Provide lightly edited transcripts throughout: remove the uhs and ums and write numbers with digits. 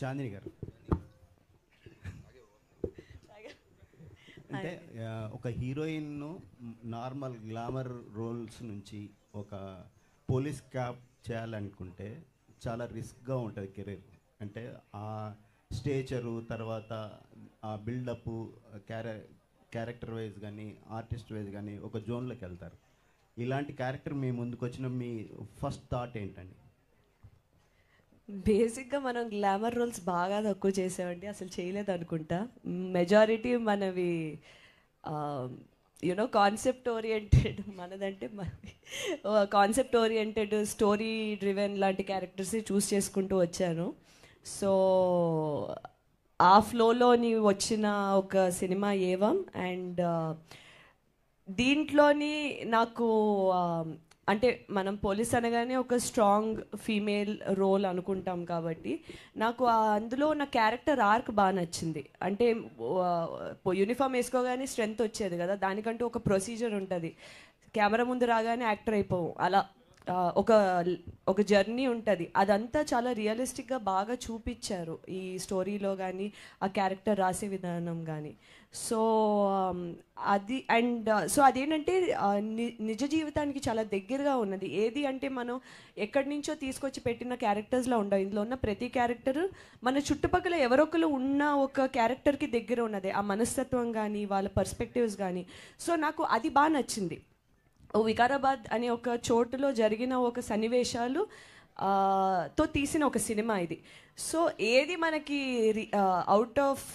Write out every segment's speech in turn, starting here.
చాందిని గారు అంటే ఒక హీరోయిన్ నార్మల్ గ్లామర్ రోల్స్ నుంచి ఒక పోలీస్ క్యాప్ చేయాలనుకుంటే చాలా రిస్క్గా ఉంటుంది కెరీర్. అంటే ఆ స్టేచరు తర్వాత ఆ బిల్డప్ క్యారెక్టర్ వైజ్ కానీ ఆర్టిస్ట్ వైజ్ కానీ ఒక జోన్లోకి వెళ్తారు. ఇలాంటి క్యారెక్టర్ మీ ముందుకు వచ్చిన మీ ఫస్ట్ థాట్ ఏంటండి? బేసిక్గా మనం గ్లామర్ రోల్స్ బాగా తక్కువ చేసామండి, అసలు చేయలేదు అనుకుంటా. మెజారిటీ మనవి యూనో కాన్సెప్ట్ ఓరియంటెడ్, మనదంటే కాన్సెప్ట్ ఓరియంటెడ్ స్టోరీ డ్రివెన్ లాంటి క్యారెక్టర్స్ చూస్ చేసుకుంటూ వచ్చాను. సో ఆ ఫ్లోలోని వచ్చిన ఒక సినిమా ఏవం. అండ్ దీంట్లోని నాకు అంటే మనం పోలీస్ అనగానే ఒక స్ట్రాంగ్ ఫీమేల్ రోల్ అనుకుంటాం కాబట్టి నాకు అందులో నా క్యారెక్టర్ ఆర్క్ బాగా నచ్చింది. అంటే యూనిఫామ్ వేసుకోగానే స్ట్రెంగ్త్ వచ్చేది కదా, దానికంటూ ఒక ప్రొసీజర్ ఉంటుంది. కెమెరా ముందు రాగానే యాక్టర్ అయిపోవు, అలా ఒక ఒక జర్నీ ఉంటుంది. అదంతా చాలా రియలిస్టిక్గా బాగా చూపించారు ఈ స్టోరీలో కానీ ఆ క్యారెక్టర్ రాసే విధానం కానీ. సో అది అండ్ సో అదేంటంటే నిజ జీవితానికి చాలా దగ్గరగా ఉన్నది. ఏది అంటే మనం ఎక్కడి నుంచో తీసుకొచ్చి పెట్టిన క్యారెక్టర్స్లో ఉండవు. ఇందులో ఉన్న ప్రతి క్యారెక్టర్ మన చుట్టుపక్కల ఎవరొకరు ఉన్న ఒక క్యారెక్టర్కి దగ్గర ఉన్నది, ఆ మనస్తత్వం కానీ వాళ్ళ పర్స్పెక్టివ్స్ కానీ. సో నాకు అది బాగా నచ్చింది. వికారాబాద్ అనే ఒక చోటులో జరిగిన ఒక సన్నివేశాలు తో తీసిన ఒక సినిమా ఇది. సో ఏది మనకి అవుట్ ఆఫ్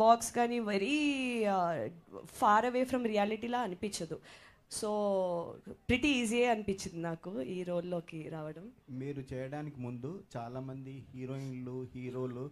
బాక్స్ కానీ వెరీ ఫార్ అవే ఫ్రమ్ రియాలిటీలా అనిపించదు. సో ప్రిటీ ఈజీ అనిపించింది నాకు ఈ రోల్లోకి రావడం. మీరు చేయడానికి ముందు చాలామంది హీరోయిన్లు హీరోలు